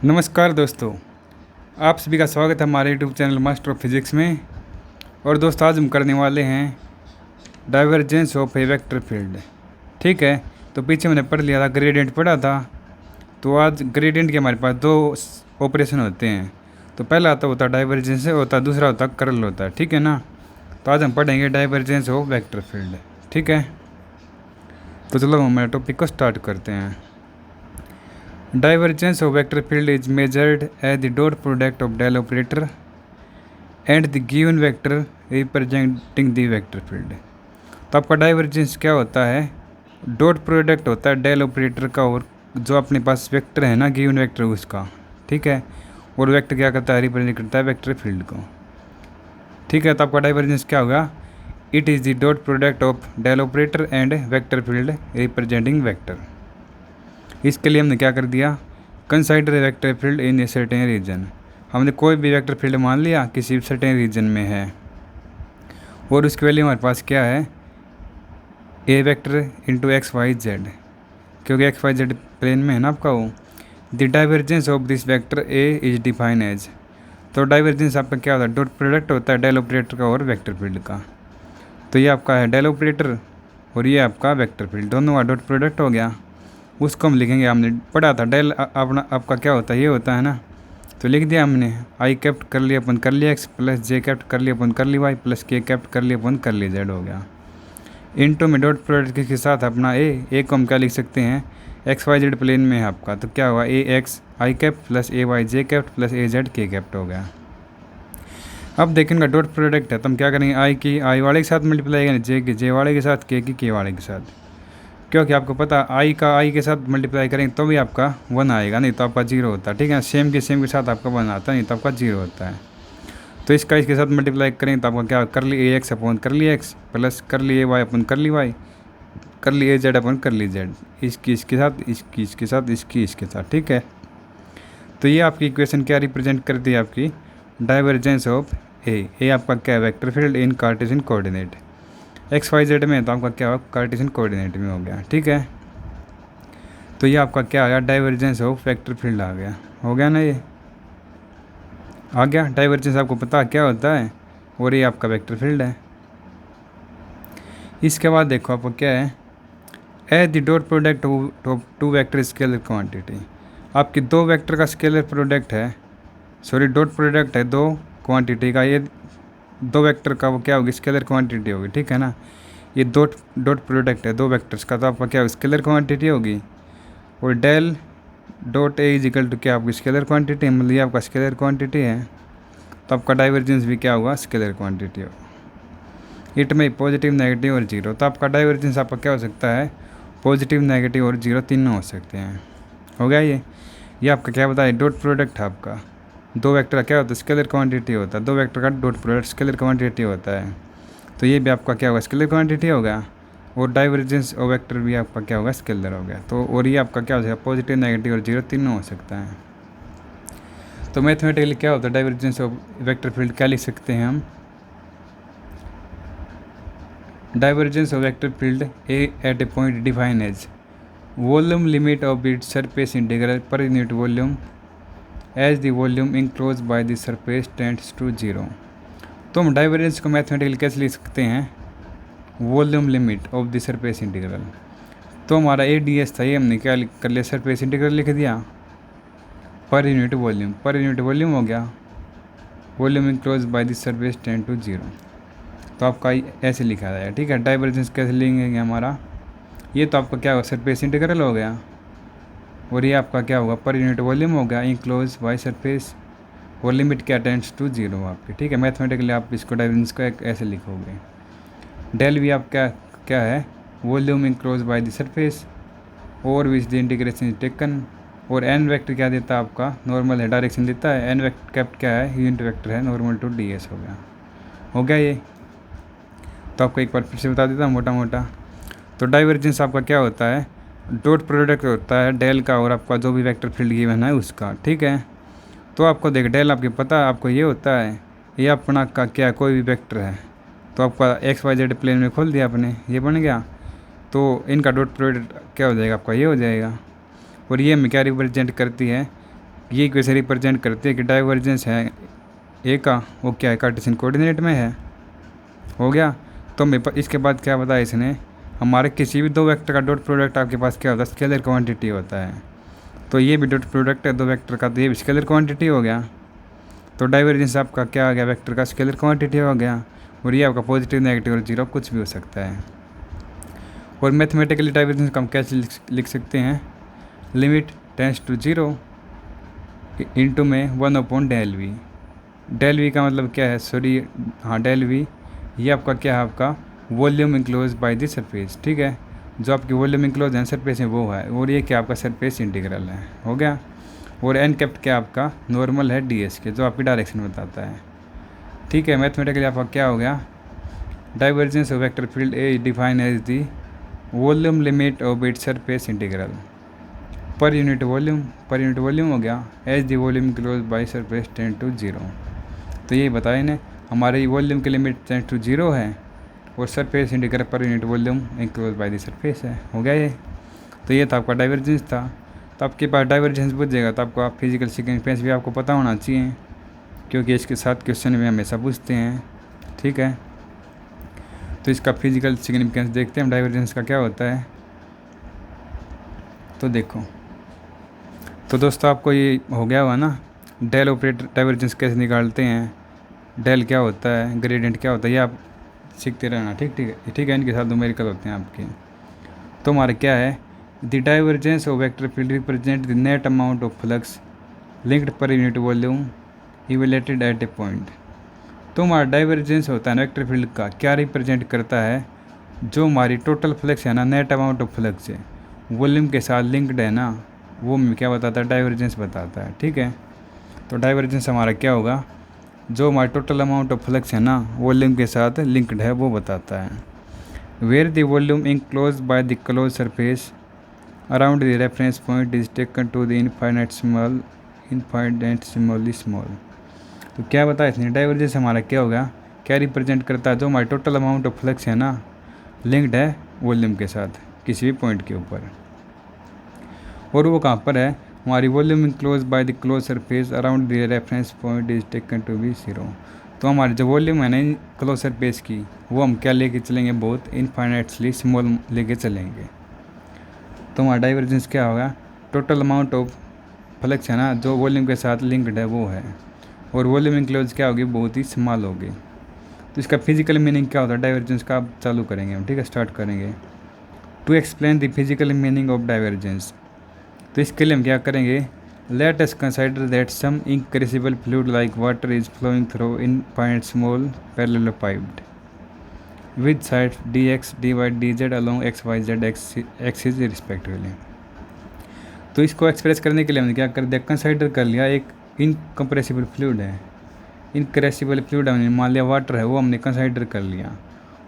नमस्कार दोस्तों, आप सभी का स्वागत है हमारे YouTube channel master of physics में। और दोस्तों, आज हम करने वाले हैं divergence of A vector field. ठीक है, तो पीछे मैंने पढ़ लिया था, ग्रेडियंट पढ़ा था। तो आज ग्रेडियंट के हमारे पास दो ऑपरेशन होते हैं। तो पहला आता होता डाइवर्जेंस होता, दूसरा होता कर्ल होता है। ठीक है ना। तो आज हम पढ़ेंगे डाइवर्जेंस ऑफ वेक्टर फील्ड। ठीक है, तो चलो हमारे टॉपिक को स्टार्ट करते हैं। Divergence of vector field is measured as the dot product of del operator and the given vector representing the vector field। तो आपका डाइवर्जेंस क्या होता है? डॉट प्रोडक्ट होता है डेल ऑपरेटर का और जो अपने पास वेक्टर है ना, गिवन वेक्टर उसका। ठीक है, और वेक्टर क्या करता है? रिप्रेजेंट करता है वेक्टर फील्ड को। ठीक है, तो आपका डाइवर्जेंस क्या होगा? It is the dot product of del operator and vector field representing vector. इसके लिए हमने क्या कर दिया? Consider vector field in a certain region. हमने कोई भी वेक्टर फील्ड मान लिया किसी सर्टेन रीजन में है, और उसकी वैल्यू हमारे पास क्या है? A vector into x y z, क्योंकि एक्स वाई जेड प्लेन में है ना आपका वो। The divergence of this vector a is define as. तो डाइवर्जेंस आपका क्या होता है? डॉट प्रोडक्ट होता है डेल ऑपरेटर का और वेक्टर फील्ड का। तो ये आपका है डेल ऑपरेटर और ये आपका वेक्टर फील्ड, दोनों का डॉट प्रोडक्ट हो गया। उसको हम लिखेंगे, हमने पढ़ा था डेल अपना आपका क्या होता है? ये होता है ना। तो लिख दिया हमने, आई कैप्ट कर लिया अपन कर लिया एक्स प्लस जे कैप्ट कर लिया अपन कर ली वाई प्लस के कैप्ट कर लिया अपन कर ली जेड हो गया। इनटू में डॉट प्रोडक्ट के साथ अपना ए को हम क्या लिख सकते हैं? एक्स वाई जेड प्लेन में है आपका, तो क्या हुआ? A x i cap plus a y j cap plus a z k cap हो गया। अब देखेंगे डॉट प्रोडक्ट है तो हम क्या करेंगे? आई की आई वाले के साथ मल्टीप्लाई करेंगे, जे के जे वाले के साथ, के की के वाले के साथ। क्योंकि आपको पता आई का आई के साथ मल्टीप्लाई करेंगे तो भी आपका 1 आएगा, नहीं तो आपका 0 होता है। ठीक है, सेम के साथ आपका 1 आता है, नहीं तो आपका 0 होता है। तो इसका इसके साथ मल्टीप्लाई करेंगे तो आपका क्या? कर ली ए एक्स अपॉन कर ली एक्स प्लस कर ली ए वाई अपन कर ली वाई कर ली ए जेड अपन कर ली जेड। इसकी इसके साथ, इसकी इसके साथ, इसकी इसके साथ। ठीक है, तो ये आपकी इक्वेशन क्या रिप्रेजेंट करती है? आपकी डाइवर्जेंस ऑफ ए आपका क्या है? Vector field in Cartesian coordinate. X y z में तो आपका क्या होगा? कार्टेशियन कोऑर्डिनेट में हो गया। ठीक है, तो ये आपका क्या आ गया? डाइवर्जेंस ऑफ वेक्टर फील्ड आ गया। हो गया ना, ये आ गया। डाइवर्जेंस आपको पता क्या होता है, और ये आपका वेक्टर फील्ड है। इसके बाद देखो आपको क्या है? As the dot product of two vector scalar quantity. आपकी दो वेक्टर का स्केलर प्रोडक्ट है, सॉरी डॉट प्रोडक्ट है दो क्वांटिटी का। ये दो वेक्टर का वो क्या होगी? स्केलर क्वांटिटी होगी। ठीक है ना, ये डॉट प्रोडक्ट है दो वेक्टर्स का, तो आपका क्या होगी? स्केलर क्वांटिटी होगी। और del dot A is equal to क्या? आपकी स्केलर क्वांटिटी, मतलब ये आपका स्केलर क्वांटिटी है, तो आपका डाइवर्जेंस भी क्या होगा? स्केलर क्वांटिटी होगा। इट में पॉजिटिव नेगेटिव और जीरो। तो आपका डाइवर्जेंस आपका क्या हो सकता है? पॉजिटिव नेगेटिव और जीरो तीनों हो सकते हैं। हो गया ये आपका क्या बताया? डॉट प्रोडक्ट है आपका। दो वेक्टर का क्या होता है? स्केलर क्वांटिटी होता है। दो वेक्टर का डॉट प्रोडक्ट स्केलर क्वांटिटी होता है, तो ये भी आपका क्या होगा? स्केलर क्वांटिटी होगा। और डाइवर्जेंस ऑफ वेक्टर भी आपका क्या होगा? स्केलर हो गया। तो और ये आपका क्या हो सकता है? पॉजिटिव नेगेटिव और जीरो तीनों हो सकता है। तो मैथमेटिकली क्या होता है? डाइवर्जेंस ऑफ वेक्टर फील्ड क्या लिख सकते हैं हम? Divergence of vector field A at a point define as volume limit of its surface integral per unit volume as the volume enclose by the surface tends to zero. तो हम divergence को mathematically कैसे लिख सकते हैं? Volume limit of the surface integral. तो हमारा A D S था, ये हमने क्या कर लिया? सरफेस इंटीग्रल लिख दिया। पर यूनिट वॉल्यूम हो गया। Volume enclose by the surface tend to zero, तो आपका ऐसे लिखा जाएगा। ठीक है, डाइवर्जेंस कैसे लिखेंगे हमारा? ये तो आपका क्या होगा? सरफेस इंटीग्रल हो गया, और ये आपका क्या होगा? पर यूनिट वॉल्यूम हो गया इंक्लोज बाय सरफेस, और लिमिट क्या? टेंड्स टू जीरो आपकी। ठीक है, मैथमेटिकली आप इसको डाइवर्जेंस को ऐसे लिखोगे। डेल भी आप क्या है? Volume enclose by the surface और which the integration is taken. और एन वेक्टर क्या देता है? आपका नॉर्मल है, डायरेक्शन देता है। एन वेक्टर कैप्ट क्या है? यूनिट वेक्टर है, नॉर्मल टू डी एस हो गया ये। तो आपको एक बार फिर से बता देता हूँ मोटा मोटा। तो डाइवर्जेंस आपका क्या होता है? डॉट प्रोडक्ट होता है डेल का और आपका जो भी वेक्टर फील्ड गिवन है उसका। ठीक है, तो आपको देख डेल आपके पता है आपको ये होता है, ये अपना का क्या? कोई भी वेक्टर है, तो आपका एक्स वाई जेड प्लेन में खोल दिया आपने, ये बन गया। तो इनका डॉट प्रोडक्ट क्या हो जाएगा? आपका ये हो जाएगा। और ये हमें क्या रिप्रेजेंट करती है? ये इक्वेशन रिप्रेजेंट करती है कि डाइवर्जेंस है ए का वो क्या है, कार्टेशियन कोऑर्डिनेट में है। हो गया। तो मेरे पास इसके बाद क्या बताया इसने, हमारे किसी भी दो वेक्टर का डॉट प्रोडक्ट आपके पास क्या होता है, स्केलर क्वांटिटी होता है। तो ये भी डॉट प्रोडक्ट है दो वेक्टर का, तो ये भी स्केलर क्वांटिटी हो गया। तो डाइवर्जेंस आपका क्या आ गया, वेक्टर का स्केलर क्वांटिटी हो गया। और ये आपका पॉजिटिव, नेगेटिव और जीरो कुछ भी हो सकता है। और मैथमेटिकली डाइवर्जेंस को हम कैसे लिख सकते हैं, लिमिट टेंस टू 0 इंटू में 1/del v। del v का मतलब क्या है, सॉरी हाँ del v, ये आपका क्या है, आपका volume enclose by the surface. ठीक है, जो आपकी वॉल्यूम इंक्लोज है सरफेस है वो है। और ये क्या आपका सरफेस इंटीग्रल है। हो गया। और एन कैप्ट क्या आपका नॉर्मल है ds के, जो आपकी डायरेक्शन बताता है। ठीक है, मैथमेटिकली आपका क्या हो गया, divergence of vector field A define as the volume limit of it surface integral per unit volume हो गया, as the volume close by surface tend to 0। तो ये बताया इन्हें, हमारे वॉल्यूम की लिमिट टेंड टू 0 है और surface integral per unit volume enclose by the surface है। हो गया ये। तो ये था आपका डाइवर्जेंस था। तो आपके पास डाइवर्जेंस पूछेगा तो आपको आप फिजिकल सिग्निफिकेंस भी आपको पता होना चाहिए, क्योंकि इसके साथ क्वेश्चन में हमेशा पूछते हैं। ठीक है, तो इसका फिजिकल सिग्निफिकेंस देखते हैं डाइवर्जेंस का क्या होता है। तो देखो, तो दोस्तों आपको ये हो गया हुआ ना, डेल ऑपरेटर डाइवर्जेंस कैसे निकालते हैं, डेल क्या होता है, ग्रेडियंट क्या होता है, ये आप सीखते रहना। ठीक है, इनके साथ न्यूमेरिकल होते हैं आपके। तो हमारा क्या है, the divergence of vector field represent the net amount of flux linked per unit volume evaluated at a point. तो हमारा डाइवर्जेंस होता है वेक्टर फील्ड का, क्या रिप्रेजेंट करता है, जो हमारी टोटल फ्लक्स है ना, नेट अमाउंट ऑफ फ्लक्स है वॉल्यूम के साथ लिंक्ड है ना, वो क्या बताता है, डाइवर्जेंस बताता है। ठीक है, तो डाइवर्जेंस हमारा क्या होगा, जो हमारा टोटल अमाउंट ऑफ फ्लक्स है ना वॉल्यूम के साथ लिंक्ड है वो बताता है। Where the volume enclose by the close surface around the reference point is taken to the infinitesimally small. तो क्या बताया इसने, डाइवर्जेंस हमारा क्या होगा, क्या रिप्रेजेंट करता है, जो हमारी टोटल अमाउंट ऑफ फ्लक्स है ना लिंक्ड है वॉल्यूम के साथ किसी भी पॉइंट के ऊपर। और वो कहाँ पर है, हमारी volume enclose by the close surface around the reference point is taken to be 0। तो हमारी जो वॉल्यूम है ना क्लोज सरफेस की, वो हम क्या लेके चलेंगे, बहुत इनफाइनाइटली स्मॉल लेके चलेंगे। तो हमारा डाइवर्जेंस क्या होगा, टोटल अमाउंट ऑफ फ्लक्स है ना जो वॉल्यूम के साथ लिंक्ड है वो है, और वॉल्यूम इनक्लोज क्या होगी, बहुत ही स्मॉल होगी। तो इसका फिजिकल मीनिंग क्या होता है डाइवर्जेंस का, आप चालू करेंगे हम। ठीक है, स्टार्ट करेंगे। To explain the physical meaning of divergence, तो इसके लिए हम क्या करेंगे, let us consider that some incompressible fluid like water is flowing through infinite small parallelepiped with sides dx, dy, dz along x, y, z axis respectively. तो इसको express करने के लिए हमने क्या कर दिया, कंसिडर कर लिया एक इनकम्प्रेसिबल फ्लूइड है, इनक्रेसिबल फ्लूइड हमने मान लिया वाटर है, वो हमने कंसिडर कर लिया।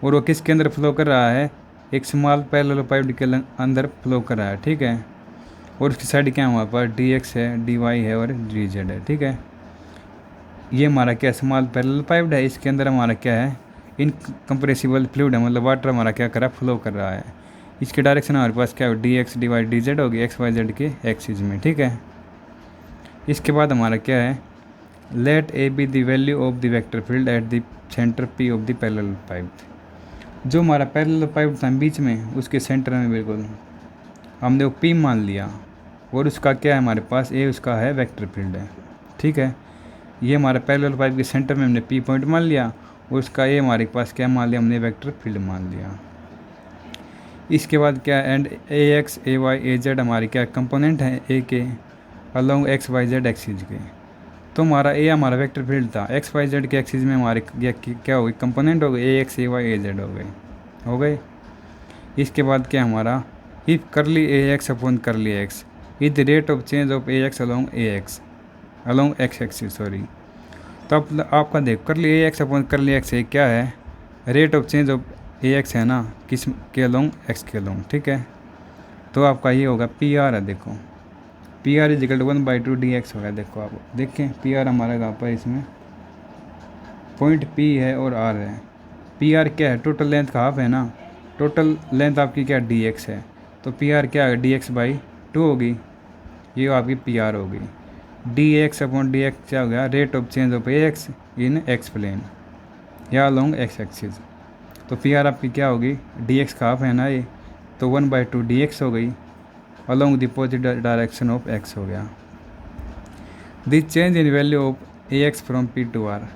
और वो किसके अंदर फ्लो कर रहा है, एक स्मॉल पैरेललोपाइड के अंदर फ्लो कर रहा है। ठीक है, और उसकी साइड क्या है, हमारे पास dx है, dy है और dz है। ठीक है, ये हमारा क्या स्मॉल पैरेललोपाइड है, इसके अंदर हमारा क्या है, इनकम्प्रेसिबल फ्लूइड है, मतलब वाटर हमारा क्या कर रहा है, फ्लो कर रहा है। इसकी डायरेक्शन हमारे पास क्या है, dx, dy, dz होगी x, y, z के एक्सिस में। ठीक है, इसके बाद हमारा क्या है, let a be the value of the vector field at the centre P of the parallelopiped. जो हमारा पैरेललोपाइड था बीच में, उसके सेंटर में बिल्कुल हमने वो पी मान लिया, और उसका क्या है हमारे पास, ए उसका है वेक्टर फील्ड है। ठीक है, ये हमारा पैरेललोपाइड के सेंटर में हमने पी पॉइंट मान लिया, और उसका ए हमारे पास क्या मान लिया, हमने वेक्टर फील्ड मान लिया। इसके बाद क्या, and A x, A y, A z हमारे क्या कंपोनेंट हैं ए के along x, y, z axis के। तो हमारा ए हमारा वेक्टर फील्ड था, एक्स, वाई, जेड के एक्सिस में हमारे क्या हो गई, कंपोनेंट हो गए, A x, A y, A z हो गए। इसके बाद क्या हमारा, if curly A x upon curly x is the rate of change of A x along x axis, sorry. तो आपका देख करली A x upon curly x ए क्या है, rate of change of A x है ना किस के अलॉन्ग, एक्स के अलॉन्ग। ठीक है, तो आपका ये होगा पी आर है, देखो P R is equal to 1/2 dx होगा। देखो आप देखें पी आर हमारा यहाँ पर इसमें पॉइंट पी है और आर है। पी आर क्या है, टोटल लेंथ का हाफ है ना, टोटल लेंथ आपकी क्या dx है, तो पी आर क्या है dx/2 होगी, ये आपकी पी आर होगी। D x upon d x क्या हो गया, rate of change of A x in x plane या अलोंग एक्स एक्सिस। तो पी आर आपकी क्या होगी, डी एक्स का हाफ है ना ये, तो 1/2 डी एक्स हो गई, along the positive direction of x हो गया। The change in value of A x from P to R.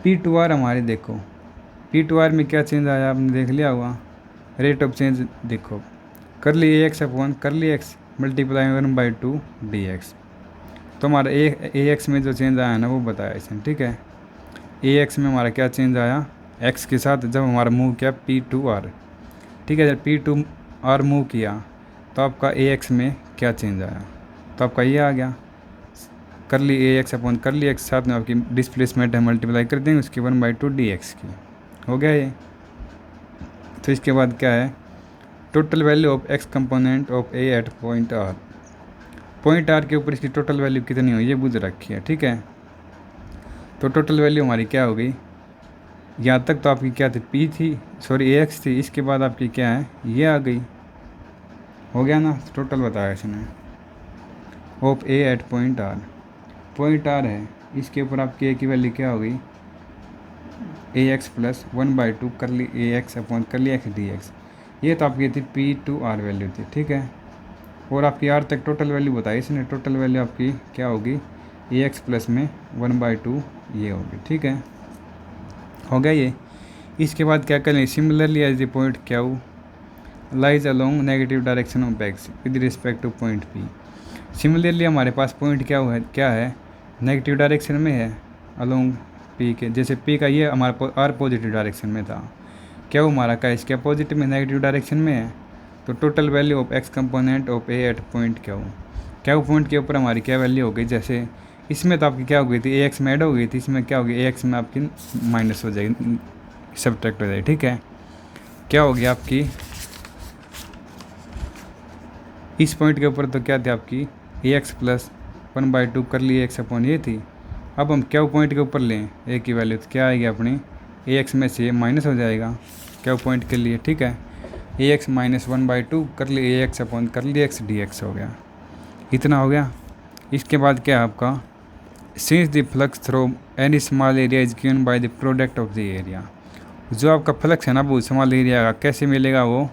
P to R हमारी देखो, पी टू आर में क्या चेंज आया आपने देख लिया हुआ, रेट ऑफ चेंज देखो, करली A x upon curly x multiply 1/2 D x. तो हमारा ए एक्स में जो चेंज आया ना वो बताया इसने, ठीक है। ए एक्स में हमारा क्या चेंज आया, एक्स के साथ जब हमारा मूव किया पी टू आर, ठीक है। जब पी टू आर मूव किया तो आपका ए एक्स में क्या चेंज आया, तो आपका ये आ गया, करली A x upon curly x, साथ में आपकी डिस्प्लेसमेंट है मल्टीप्लाई कर देंगे उसकी 1/2 डी एक्स की, हो गया ये। तो इसके बाद क्या है, total value of x component of A at point R. Point R के ऊपर इसकी टोटल वैल्यू कितनी हो ये बुझ रखी है, ठीक है। तो टोटल वैल्यू हमारी क्या हो गई, यहाँ तक तो आपकी क्या थी, पी थी, सॉरी ए एक्स थी, इसके बाद आपकी क्या है ये आ गई, हो गया ना। टोटल बताया इसने of A at point R, point R है, इसके ऊपर आपकी ए की वैल्यू क्या हो गई, ए एक्स प्लस 1/2 करली A x upon curly x d x. ये तो आपकी थी पी टू आर वैल्यू थी, ठीक है। और आपकी आर तक टोटल वैल्यू बताई इसने, टोटल वैल्यू आपकी क्या होगी, ए एक्स प्लस में 1/2 ये होगी, ठीक है, हो गया ये। इसके बाद क्या करें, similarly as the point Q lies along negative direction of x with respect to point P. Similarly हमारे पास पॉइंट क्या है नेगेटिव डायरेक्शन में है अलोंग पी के, जैसे पी का ये हमारा आर पॉजिटिव डायरेक्शन में था, क्या हमारा का इसके पॉजिटिव में नेगेटिव डायरेक्शन में है। तो total value of x component of A at point क्या पॉइंट के ऊपर हमारी क्या वैल्यू हो गई, जैसे इसमें तो आपकी क्या हो गई थी, ए एक्स में ऐड हो गई थी, इसमें क्या होगी, ए एक्स में आपकी माइनस हो जाएगी, सब्ट्रैक्ट हो जाएगी, ठीक है। क्या हो गया आपकी इस पॉइंट के ऊपर तो क्या थी आपकी ए एक्स प्लस 1/2 कर ली एक्स अपॉन ये थी। अब हम क्या पॉइंट के ऊपर लें ए की वैल्यू, तो क्या आएगी अपनी ए एक्स में से माइनस हो जाएगा क्या पॉइंट के लिए, ठीक है। ए एक्स माइनस 1/2 कर ली ए एक्स अपॉन कर ली एक्स डी एक्स हो गया, इतना हो गया। इसके बाद क्या है आपका, since the flux through any small area is given by the product of the area. जो आपका फ्लक्स है ना वो स्मॉल एरिया का कैसे मिलेगा, वो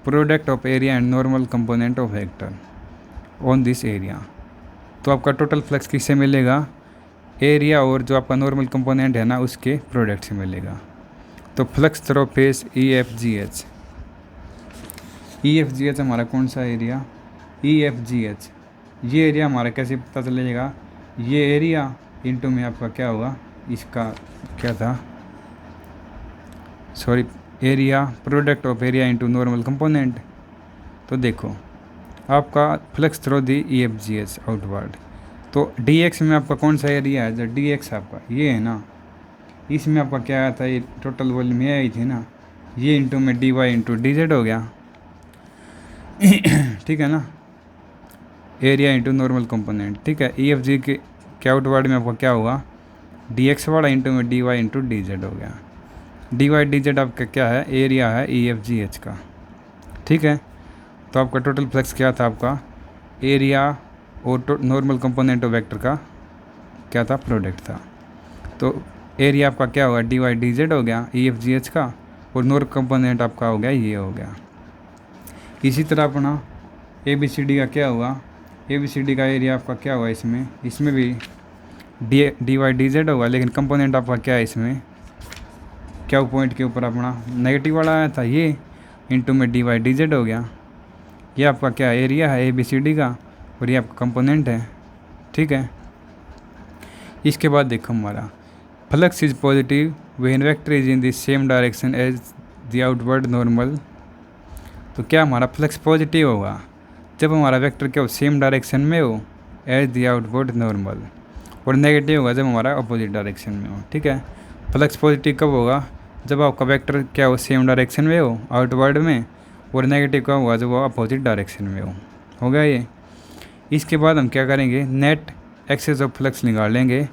product of area and normal component of vector on this area. तो आपका टोटल फ्लक्स किससे मिलेगा, एरिया और जो आपका नॉर्मल कंपोनेंट है ना उसके प्रोडक्ट से मिलेगा। तो फ्लक्स थ्रो फेस ई एफ जी एच, ई एफ जी एच हमारा कौन सा एरिया, ई एफ जी एच, ये एरिया हमारा कैसे पता चलेगा, ये एरिया इंटू में आपका क्या होगा, इसका क्या था, sorry area product of area into normal component. तो देखो आपका flux through the E F G H outward, तो डी एक्स में आपका कौन सा एरिया है, जो डी एक्स आपका ये है ना, इसमें आपका क्या आया था, ये टोटल वॉल्यूम में आई थी ना, ये इंटू में d y into d z हो गया ठीक है ना, एरिया इंटू नॉर्मल कंपोनेंट, ठीक है। ई एफ जी के आउटवर्ड में आपका क्या होगा, डी एक्स वाला इंटू में d y into d z हो गया। डी वाई डी जेड आपका क्या है, एरिया है ई एफ जी एच का, ठीक है। तो आपका टोटल फ्लक्स क्या था, आपका एरिया और नॉर्मल कंपोनेंट ऑफ वेक्टर का क्या था, प्रोडक्ट था। तो एरिया आपका क्या होगा, डी वाई डी जेड हो गया ई एफ जी एच का, और नॉर्मल कंपोनेंट आपका हो गया ये हो गया। इसी तरह अपना ए बी सी डी का क्या हुआ, ए बी सी डी का एरिया आपका क्या हुआ, इसमें भी डी वाई डी जेड होगा, लेकिन कंपोनेंट आपका क्या है, इसमें क्या पॉइंट के ऊपर अपना नेगेटिव वाला आया था ये, इंटू में डी वाई डी जेड हो गया। ये आपका क्या एरिया है ए बी सी डी का, और ये आपका कंपोनेंट है, ठीक है। इसके बाद देखो हमारा flux is positive when vector is in the same direction as the outward normal. तो क्या हमारा फ्लक्स पॉजिटिव होगा जब हमारा वेक्टर क्या हो, सेम डायरेक्शन में हो एज द आउटवर्ड नॉर्मल, और नेगेटिव होगा जब हमारा अपोजिट डायरेक्शन में हो, ठीक है। फ्लक्स पॉजिटिव कब होगा, जब आपका वेक्टर क्या हो, सेम डायरेक्शन में हो आउटवर्ड में, और नेगेटिव कब होगा, जब वो अपोजिट डायरेक्शन में हो गया ये। इसके बाद हम क्या करेंगे, नेट एक्सेस ऑफ फ्लक्स निकाल लेंगे,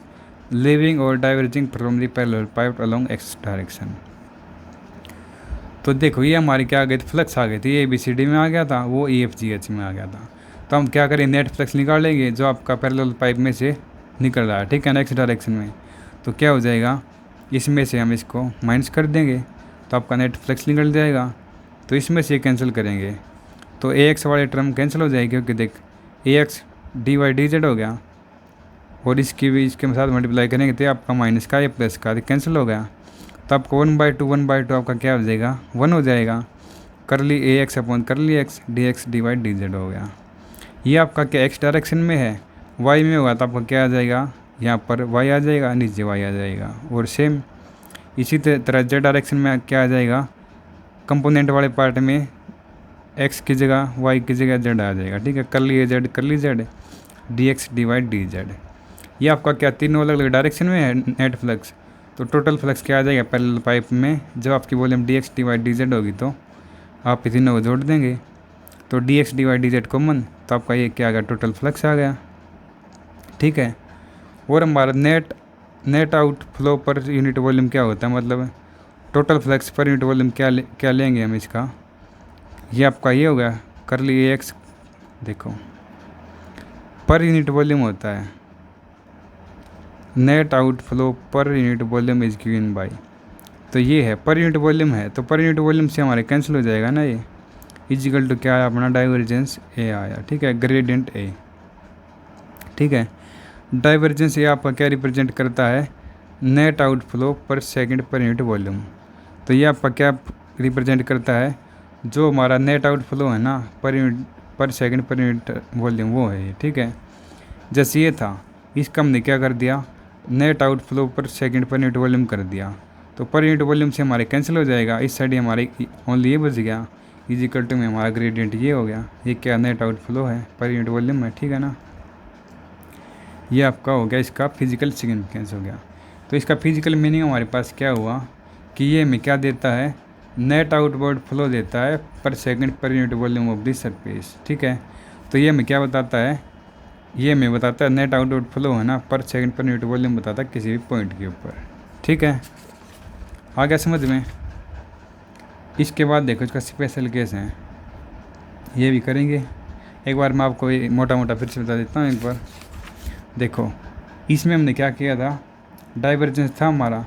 लिविंग और diverging from the parallel pipe along x direction. तो देखो ये हमारी क्या आ गई थी, फ्लक्स आ गई थी, ए बी सी डी में आ गया था, वो ई एफ जी एच में आ गया था। तो तो हम क्या करें, नेट फ्लक्स निकालेंगे जो आपका पैरेलल पाइप में से निकल रहा है, ठीक है ना, एक्स डायरेक्शन में। तो क्या हो जाएगा, इसमें से हम इसको माइनस कर देंगे तो आपका नेट फ्लक्स निकल जाएगा। तो इसमें से कैंसिल करेंगे तो ए एक्स वाले टर्म कैंसिल हो जाएगी, क्योंकि देख A x d y d z हो गया और इसकी भी इसके साथ मल्टीप्लाई करेंगे तो आपका माइनस का या प्लस का कैंसिल हो गया। तो आपको 1/2 आपका क्या हो जाएगा, 1 हो जाएगा। Curly A x upon curly x d x d y d z हो गया। ये आपका क्या एक्स डायरेक्शन में है, वाई में होगा तो आपका क्या आ जाएगा, यहाँ पर वाई आ जाएगा, नीचे वाई आ जाएगा। और सेम इसी तरह जेड डायरेक्शन में क्या आ जाएगा, कंपोनेंट वाले पार्ट में एक्स की जगह वाई की जगह जेड आ जाएगा, ठीक है। Curly z d x d y d z. ये आपका क्या तीनों अलग अलग डायरेक्शन में है नेट फ्लक्स। तो टोटल फ्लक्स क्या आ जाएगा पैरेलल पाइप में, जब आपकी volume d x d y d z होगी तो आप तीनों को जोड़ देंगे तो d x d y d z common, तो आपका ये क्या आ गया, टोटल फ्लक्स आ गया, ठीक है। और हमारा नेट आउट फ्लो पर यूनिट वॉल्यूम क्या होता है, मतलब टोटल फ्लक्स पर यूनिट वॉल्यूम क्या लेंगे हम इसका, ये आपका ये हो गया करली ए एक्स, देखो पर यूनिट वॉल्यूम होता है, नेट आउट फ्लो पर unit volume is given by, तो ये है पर यूनिट वॉल्यूम है, तो पर यूनिट वॉल्यूम से हमारे कैंसिल हो जाएगा ना, ये इजिकल टू क्या आया अपना डाइवर्जेंस ए आया, ठीक है, ग्रेडियंट ए, ठीक है। डाइवर्जेंस ये आपका क्या रिप्रेजेंट करता है, नेट आउट फ्लो पर सेकंड पर यूनिट वॉल्यूम। तो ये आपका क्या रिप्रेजेंट करता है, जो हमारा नेट आउट फ्लो है ना पर सेकंड पर यूनिट वॉल्यूम वो है ये, ठीक है। जैसे ये था इसका हमने क्या कर दिया, नेट आउट फ्लो पर सेकंड पर यूनिट वॉल्यूम कर दिया, तो पर यूनिट वॉल्यूम से हमारे कैंसिल हो जाएगा, इस साइड हमारे ओनली ये बच गया, इजिकल टू में हमारा ग्रेडियंट ये हो गया, ये क्या नेट आउट फ्लो है पर यूनिट वॉल्यूम है, ठीक है ना। ये आपका हो गया इसका फिजिकल सिग्निफिकेंस हो गया। तो इसका फिजिकल मीनिंग हमारे पास क्या हुआ कि ये हमें क्या देता है, नेट आउटवर्ड फ्लो देता है पर सेकंड पर unit volume of this surface, ठीक है। तो ये हमें क्या बताता है, ये हमें बताता है नेट आउटवर्ड फ्लो है ना पर सेकंड पर यूनिट वॉल्यूम बताता है किसी भी पॉइंट के ऊपर, ठीक है। आ गया समझ में। इसके बाद देखो इसका स्पेशल केस है, ये भी करेंगे। एक बार मैं आपको मोटा मोटा फिर से बता देता हूँ। एक बार देखो इसमें हमने क्या किया था, डाइवर्जेंस था हमारा,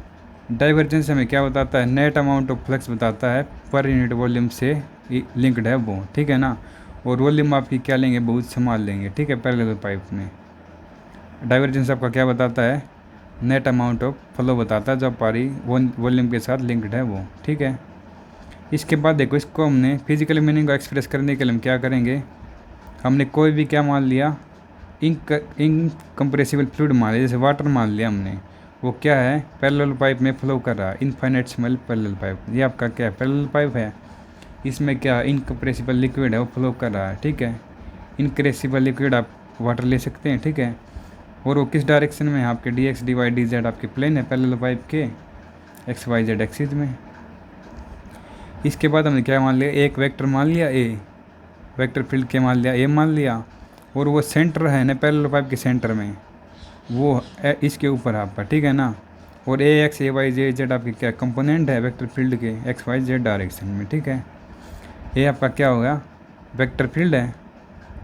डाइवर्जेंस हमें क्या बताता है, नेट अमाउंट ऑफ फ्लक्स बताता है पर यूनिट वॉल्यूम से लिंक्ड है वो, ठीक है ना। और वॉल्यूम आपकी क्या लेंगे, बहुत संभाल लेंगे, ठीक है, पैरेलल पाइप में। डाइवर्जेंस आपका क्या बताता है, नेट अमाउंट ऑफ फ्लो बताता है जो हमारी वॉल्यूम के साथ लिंक्ड है वो, ठीक है। इसके बाद देखो इसको हमने फिजिकल मीनिंग को एक्सप्रेस करने के लिए हम क्या करेंगे, हमने कोई भी क्या मान लिया, इनकम्प्रेसिबल फ्लूइड मान लिया, जैसे वाटर मान लिया हमने, वो क्या है पैरेलल पाइप में फ्लो कर रहा है, इनफाइनाइट स्मॉल पैरेलल पाइप। ये आपका क्या है पैरेलल पाइप है, इसमें क्या इनकम्प्रेसिबल लिक्विड है वो फ्लो कर रहा है, ठीक है। इनक्रेसिबल लिक्विड आप वाटर ले सकते हैं, ठीक है। और वो किस डायरेक्शन में है, आपके d x d y d z आपके प्लेन है पैरेलल पाइप के एक्स वाई जेड एक्सिस में। इसके बाद हमने क्या मान लिया, एक वेक्टर मान लिया ए, वेक्टर फील्ड के मान लिया ए मान लिया, और वो सेंटर है ना पैरेलल पाइप के सेंटर में, वो इसके ऊपर आपका, ठीक है ना। और ए x A y J Z आपके क्या कंपोनेंट है वेक्टर फील्ड के एक्स वाई जेड डायरेक्शन में, ठीक है। ये आपका क्या होगा, वेक्टर फील्ड है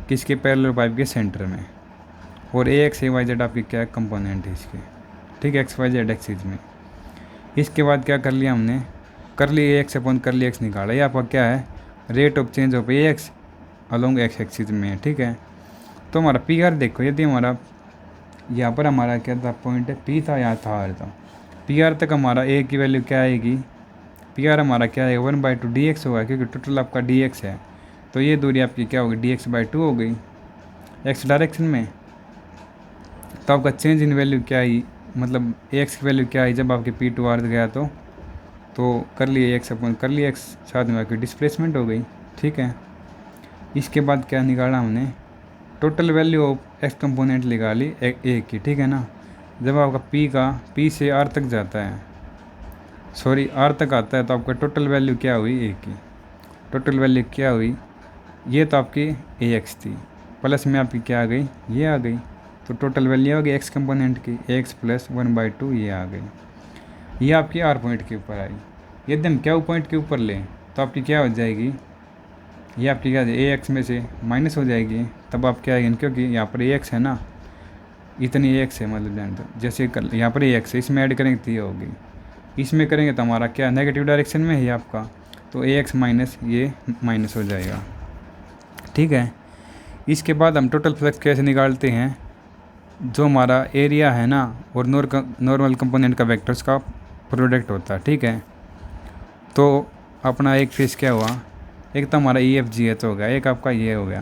किसके पैरेलल पाइप के सेंटर में, और ए एक्स ए वाई जेड आपके क्या कंपोनेंट है इसके, ठीक है, एक्स वाई जेड एक्सिस में। इसके बाद क्या कर लिया हमने, कर ली ए एक्स अपॉन कर ली एक्स निकाला। ये आपका क्या है, rate of change of A x along x axis में, ठीक है। तो हमारा पी आर देखो, यदि हमारा यहाँ पर हमारा क्या था पॉइंट है पी था, यहाँ था आर था, पी आर तक हमारा ए की वैल्यू क्या आएगी, पी आर हमारा क्या है 1/2 डी एक्स होगा, क्योंकि टोटल आपका डी एक्स है। तो ये दूरी आपकी क्या होगी, डी एक्स बाई 2 हो गई एक्स डायरेक्शन में। तो आपका चेंज इन वैल्यू क्या आई, मतलब ए एक्स की वैल्यू क्या आई जब आपके पी टू आर गया, तो कर लिए एक्स अपॉन कर लिए एक्स, साथ में आपकी डिस्प्लेसमेंट हो गई, ठीक है। इसके बाद क्या निकाला हमने, total value of x component निकाली ए की, ठीक है ना। जब आपका पी से आर तक जाता है, सॉरी आर तक आता है, तो आपका टोटल वैल्यू क्या हुई ए की, टोटल वैल्यू क्या हुई, ये तो आपकी ए एक्स थी, प्लस में आपकी क्या आ गई, ये आ गई। तो टोटल वैल्यू आ गई एक्स कंपोनेंट की एक्स प्लस 1/2 ये आ गई, ये आपकी आर पॉइंट के ऊपर आई। यदि हम क्या पॉइंट के ऊपर लें तो आपकी क्या हो जाएगी, ये आपकी क्या ए एक्स में से माइनस हो जाएगी, तब आप क्या आएगी, क्योंकि यहाँ पर ए एक्स है ना, इतनी ए एक्स है, मतलब जान दो जैसे कर यहाँ पर ए एक्स है, इसमें ऐड करेंगे तो ये होगी, इसमें करेंगे तो हमारा क्या नेगेटिव डायरेक्शन में है आपका, तो ए एक्स माइनस ये माइनस हो जाएगा। ठीक है, इसके बाद हम टोटल फ्लक्स कैसे निकालते हैं, जो हमारा एरिया है ना और नॉर्मल कंपोनेंट का वेक्टर्स का प्रोडक्ट होता है। ठीक है, तो अपना एक फेस क्या हुआ, एक तो हमारा ई एफ जी एच हो गया, एक आपका ये हो गया,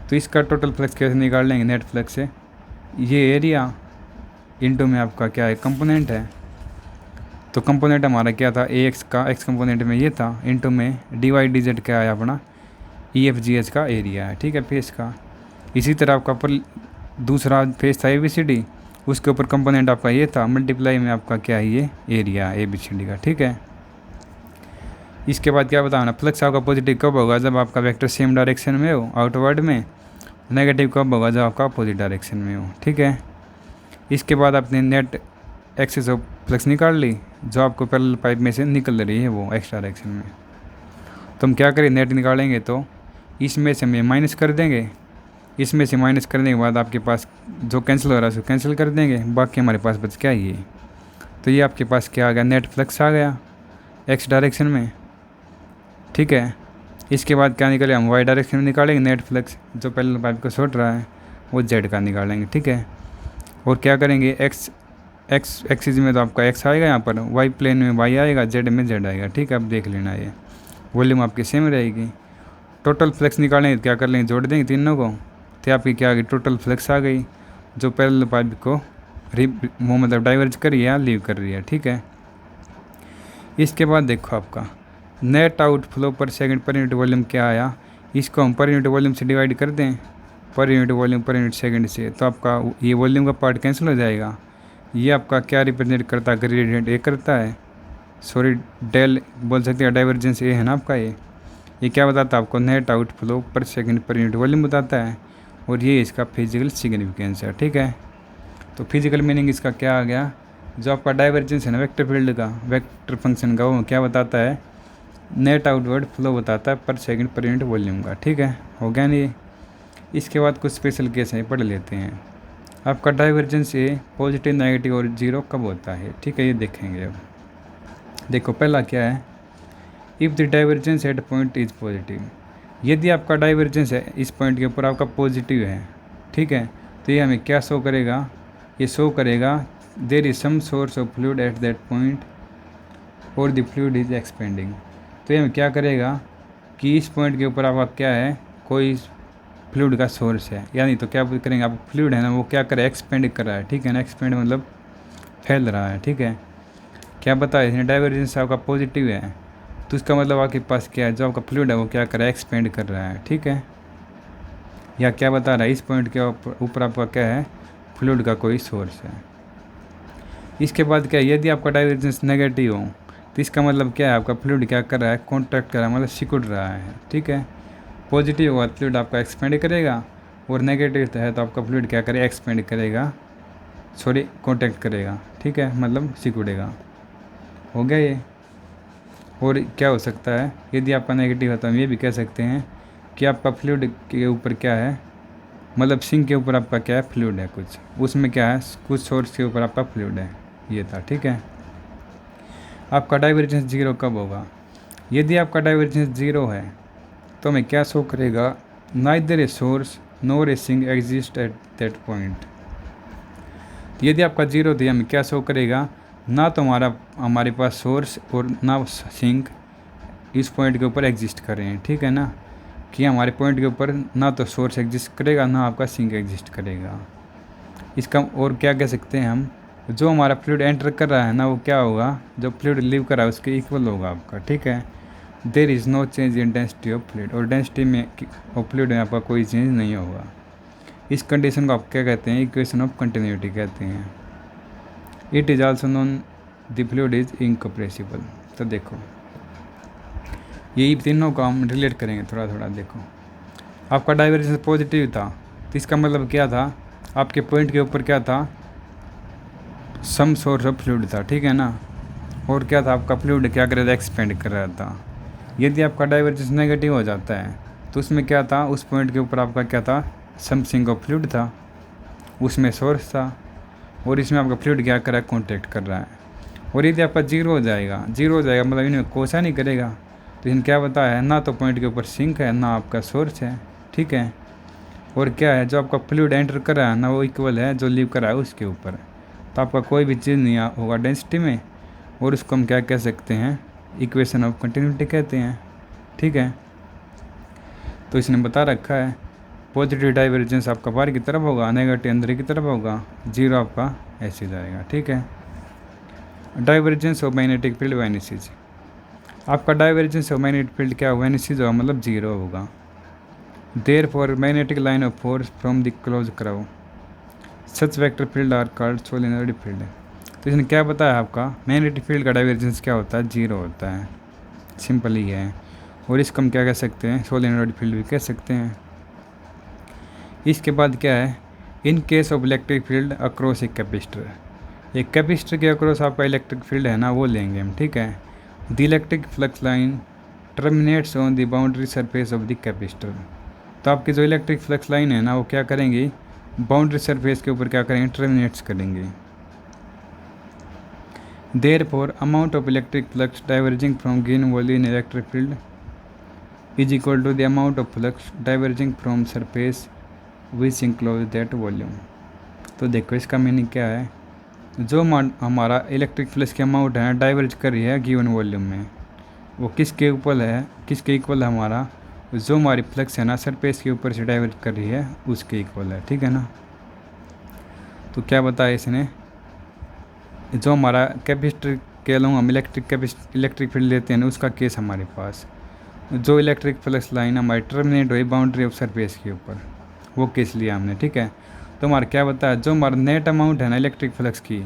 तो इसका टोटल फ्लक्स कैसे निकाल लेंगे, नेट फ्लक्स से ये एरिया इनटू में आपका क्या है कंपोनेंट है, तो कंपोनेंट हमारा क्या था ए एक्स का, एक्स कंपोनेंट में ये था, इनटू में डी वाई डी जेड क्या है अपना ई एफ जी एच का एरिया है। ठीक है, फेस का। इसी तरह आपका पर दूसरा फेस था ए बी सी डी, उसके ऊपर कंपोनेंट आपका ये था, मल्टीप्लाई में आपका क्या है ये area A B C D का। ठीक है, इसके बाद क्या बताना, फ्लक्स आपका पॉजिटिव कब होगा, जब आपका वेक्टर सेम डायरेक्शन में हो आउटवर्ड में, नेगेटिव कब होगा, जब आपका अपोजिट डायरेक्शन में हो। ठीक है, इसके बाद आपने नेट एक्सिस ऑफ फ्लक्स निकाल ली, जो आपको पैरेलल पाइप में से निकल रही है वो एक्स डायरेक्शन में, तो हम क्या करें, नेट निकालेंगे तो इसमें से हम माइनस कर देंगे, इसमें से माइनस करने के बाद आपके पास जो कैंसिल हो रहा है उसको कैंसिल कर देंगे, बाकी हमारे पास बच क्या ये, तो ये आपके पास क्या आ गया, नेट फ्लक्स आ गया एक्स डायरेक्शन में। ठीक है, इसके बाद क्या निकले, हम वाई डायरेक्शन में निकालेंगे नेट फ्लक्स, जो पैरेलल पाइप को छोड़ रहा है वो जेड का निकालेंगे। ठीक है, और क्या करेंगे, एक्स एक्सिस में तो आपका एक्स आएगा, यहाँ पर वाई प्लेन में वाई आएगा, जेड में जेड आएगा। ठीक है, अब देख लेना, ये वॉल्यूम आपकी सेम रहेगी। टोटल फ्लक्स निकालेंगे तो क्या कर लेंगे, जोड़ देंगे तीनों को, तो आपकी क्या आ गई, टोटल फ्लक्स आ गई, जो पैरेलल पाइप को वो मतलब डाइवर्ज कर रही है या लीव कर रही है। ठीक है, इसके बाद देखो आपका नेट आउटफ्लो पर सेकंड पर यूनिट वॉल्यूम क्या आया, इसको हम पर यूनिट वॉल्यूम से डिवाइड कर दें, पर unit volume per unit second से, तो आपका ये वॉल्यूम का पार्ट कैंसिल हो जाएगा। ये आपका क्या रिप्रेजेंट करता है, ग्रेडियंट ए करता है, सॉरी डेल बोल सकते हैं, डाइवर्जेंस ए है ना आपका, ये क्या बताता है आपको, नेट आउटफ्लो पर सेकंड पर यूनिट वॉल्यूम बताता है, और ये इसका फिजिकल सिग्निफिकेंस है। ठीक है, तो फिजिकल मीनिंग इसका क्या आ गया, जो आपका डाइवर्जेंस है ना वेक्टर फील्ड का, वेक्टर फंक्शन का, वो क्या बताता है, नेट आउटवर्ड फ्लो बताता है पर सेकंड पर यूनिट वॉल्यूम का। ठीक है, हो गया नहीं। इसके बाद कुछ स्पेशल केस हैं, पढ़ लेते हैं। आपका डाइवर्जेंस ए पॉजिटिव नेगेटिव और जीरो कब होता है। ठीक है, ये देखेंगे। अब देखो पहला क्या है, if the divergence at point is positive, यदि आपका डाइवर्जेंस है इस पॉइंट के ऊपर आपका पॉजिटिव है। ठीक है, तो ये हमें क्या शो करेगा, ये शो करेगा there is some source of fluid at that point और द फ्लूइड इज एक्सपेंडिंग। तो ये हमें क्या करेगा कि इस पॉइंट के ऊपर आपका क्या है, कोई फ्लूइड का सोर्स है, यानी तो क्या करेंगे, आप फ्लूइड है ना वो क्या करे, एक्सपेंड कर रहा है। ठीक है ना, एक्सपेंड मतलब फैल रहा है। ठीक है, क्या बताया, डाइवर्जेंस आपका पॉजिटिव है, तो इसका मतलब आपके पास क्या है, जो आपका फ्लूइड है वो क्या कर रहा है, एक्सपेंड कर रहा है। ठीक है, या क्या बता रहा है, इस पॉइंट के ऊपर आपका क्या है, फ्लूइड का कोई सोर्स है। इसके बाद क्या है, यदि आपका डाइवर्जेंस नेगेटिव हो तो इसका मतलब क्या है, आपका फ्लूइड क्या कर रहा है, कॉन्ट्रैक्ट कर रहा है, मतलब सिकुड़ रहा है। ठीक है, पॉजिटिव होगा फ्लूइड आपका एक्सपेंड करेगा, और नेगेटिव है तो आपका फ्लूइड क्या करेगा, एक्सपेंड करेगा, सॉरी कॉन्ट्रैक्ट करेगा। ठीक है, मतलब सिकुड़ेगा। हो गया ये। और क्या हो सकता है, यदि आपका नेगेटिव है तो हम ये भी कह सकते हैं कि आपका फ्लूइड के ऊपर क्या है, मतलब सिंक के ऊपर आपका क्या है, फ्लूइड है कुछ, उसमें क्या है, कुछ सोर्स के ऊपर आपका फ्लूइड है, ये था। ठीक है, आपका डाइवर्जेंस जीरो कब होगा, यदि आपका डाइवर्जेंस जीरो है तो हमें क्या शो करेगा, neither a source nor a sink exist at that point. यदि आपका जीरो तो हमें क्या शो करेगा, ना तो हमारे पास सोर्स और ना सिंक इस पॉइंट के ऊपर एग्जिस्ट कर रहे हैं। ठीक है ना, कि हमारे पॉइंट के ऊपर ना तो सोर्स एग्जिस्ट करेगा ना आपका सिंक एग्जिस्ट करेगा। इसका और क्या कह सकते हैं हम, जो हमारा फ्लूइड एंटर कर रहा है ना वो क्या होगा, जो फ्लूइड लीव कर रहा है उसके इक्वल होगा आपका। ठीक है, there is no change in density of fluid, और डेंसिटी में ऑफ फ्लूइड में आपका कोई चेंज नहीं होगा। इस कंडीशन को आप क्या कहते हैं, इक्वेशन ऑफ कंटिन्यूटी कहते हैं। It is also known the fluid is incompressible. तो देखो ये तीनों को हम रिलेट करेंगे थोड़ा थोड़ा। देखो आपका डाइवर्जेंस पॉजिटिव था तो इसका मतलब क्या था, आपके पॉइंट के ऊपर क्या था, सम सोर्स ऑफ फ्लूइड था। ठीक है ना, और क्या था, आपका फ्लूइड क्या कर रहा था, एक्सपेंड कर रहा था। यदि आपका डाइवर्जेंस नेगेटिव हो जाता है तो उसमें क्या था, उस पॉइंट के ऊपर आपका क्या था, समथिंग ऑफ फ्लूइड था, उसमें सोर्स था, और इसमें आपका फ्लूइड क्या कर रहा है, कॉन्टैक्ट कर रहा है। और यदि आपका जीरो हो जाएगा मतलब इन्हें कोसा नहीं करेगा, तो इन्हें क्या बताया है, ना तो पॉइंट के ऊपर सिंक है ना आपका सोर्स है, ठीक है। और क्या है, जो आपका फ्लूइड एंटर कर रहा है ना वो इक्वल है जो लीव कर रहा है उसके ऊपर। तो आपका कोई भी चीज़ नहीं होगा डेंसिटी में, और उसको हम क्या कह सकते हैं, इक्वेशन ऑफ कंटिन्यूटी कहते हैं, ठीक है। तो इसने बता रखा है पॉजिटिव डाइवर्जेंस आपका बाहर की तरफ होगा, नेगेटिव अंदर की तरफ होगा, जीरो आपका ऐसे जाएगा, ठीक है। डाइवर्जेंस ऑफ मैग्नेटिक फील्ड वेनिसीज, आपका डाइवर्जेंस ऑफ मैग्नेटिक फील्ड क्या होगा, वेनिसीज होगा मतलब जीरो होगा। Therefore magnetic line of force from the close curve such vector field are called solenoid field. तो इसने क्या बताया, आपका मैग्नेटिक फील्ड का डाइवर्जेंस क्या होता है, जीरो होता है, सिंपल ही है। और इसको हम क्या कह सकते हैं, सोलेनोइड फील्ड भी कह सकते हैं। इसके बाद क्या है, in case of electric field across a capacitor, एक कैपेसिटर के अक्रॉस आपका इलेक्ट्रिक फील्ड है ना वो लेंगे हम, ठीक है। The electric flux line terminates on the boundary surface of the capacitor. तो आपकी जो इलेक्ट्रिक फ्लक्स लाइन है ना वो क्या करेंगे, बाउंड्री सरफेस के ऊपर क्या करेंगे, टर्मिनेट्स करेंगे। Therefore amount of electric flux diverging from given volume in electric field is equal to the amount of flux diverging from surface which enclose that volume. तो देखो इसका मीनिंग क्या है, जो हमारा इलेक्ट्रिक फ्लक्स की अमाउंट है डाइवर्ज कर रही है गिवन वॉल्यूम में, वो किसके इक्वल है, किसके इक्वल है, हमारा जो हमारी फ्लक्स है ना सरफेस के ऊपर से डाइवर्ज कर रही है उसके इक्वल है, ठीक है ना। तो क्या बताया इसने, जो हमारा कैपेसिटर के अलावा हम इलेक्ट्रिक फील्ड लेते हैं ना उसका केस हमारे पास, जो इलेक्ट्रिक फ्लक्स लाइन हमारी टर्मिनेट हुई बाउंड्री ऑफ सरफेस के ऊपर, वो केस लिया हमने, ठीक है। तो हमारा क्या बताया, जो हमारा नेट अमाउंट है ना इलेक्ट्रिक फ्लक्स की,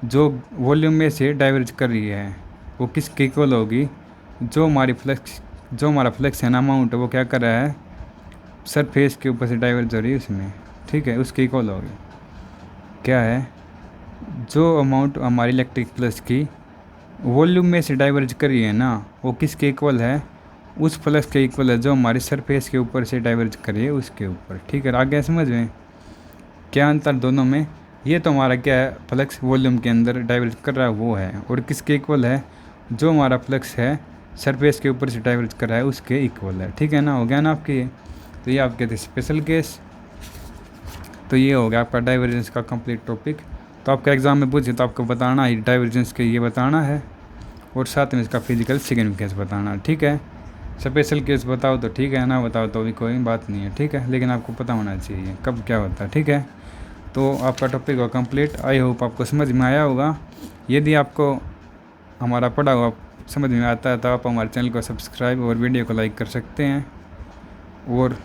जो वॉल्यूम में से डाइवर्ज कर रही है वो किसके इक्वल होगी, जो हमारा फ्लक्स है ना अमाउंट वो क्या कर रहा है, सरफेस के ऊपर से डाइवर्ज हो रही है उसमें, ठीक है, उसके इक्वल होगी। क्या है, जो अमाउंट हमारी इलेक्ट्रिक फ्लक्स की वॉल्यूम में से डाइवर्ज कर रही है ना वो किसके इक्वल है, उस फ्लक्स के इक्वल है जो हमारी सरफेस के ऊपर से डाइवर्ज कर रही है उसके ऊपर, ठीक है। आगे समझ में क्या अंतर दोनों में, ये तो हमारा क्या है, फ्लक्स वॉल्यूम के अंदर डाइवर्ज कर रहा है वो है, और किसके इक्वल है, जो हमारा फ्लक्स है सरफेस के ऊपर से डाइवर्ज कर रहा है उसके इक्वल है, ठीक है ना। हो गया ना आपके ये, तो ये आपके थे स्पेशल केस। तो ये हो गया आपका डाइवर्जेंस का कंप्लीट टॉपिक। तो आपका एग्जाम में पूछे तो आपको बताना है डाइवर्जेंस के ये बताना है, और साथ में इसका फिजिकल सिग्निफिकेंस बताना है, ठीक है। स्पेशल केस बताओ तो ठीक है, ना बताओ तो भी कोई बात नहीं है, ठीक है, लेकिन आपको पता होना चाहिए कब क्या होता है, ठीक है। तो आपका टॉपिक हो कंप्लीट, आई होप आपको समझ में आया होगा। यदि आपको हमारा पढ़ा हुआ समझ में आता है तो आप हमारे चैनल को सब्सक्राइब और वीडियो को लाइक कर सकते हैं। और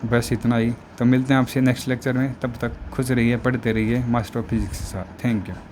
बस इतना ही, तो मिलते हैं आपसे नेक्स्ट लेक्चर में, तब तक खुश रहिए, पढ़ते रहिए मास्टर ऑफ फिजिक्स के साथ। Thank you.